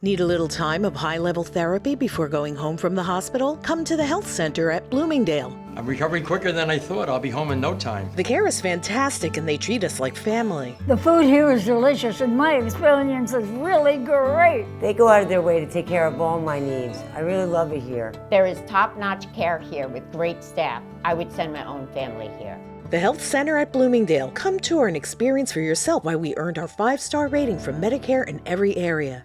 Need a little time of high-level therapy before going home from the hospital? Come to the health center at Bloomingdale. I'm recovering quicker than I thought. I'll be home in no time. The care is fantastic and they treat us like family. The food here is delicious and my experience is really great. They go out of their way to take care of all my needs. I really love it here. There is top-notch care here with great staff. I would send my own family here. The Health Center at Bloomingdale. Come tour and experience for yourself why we earned our 5-star rating from Medicare in every area.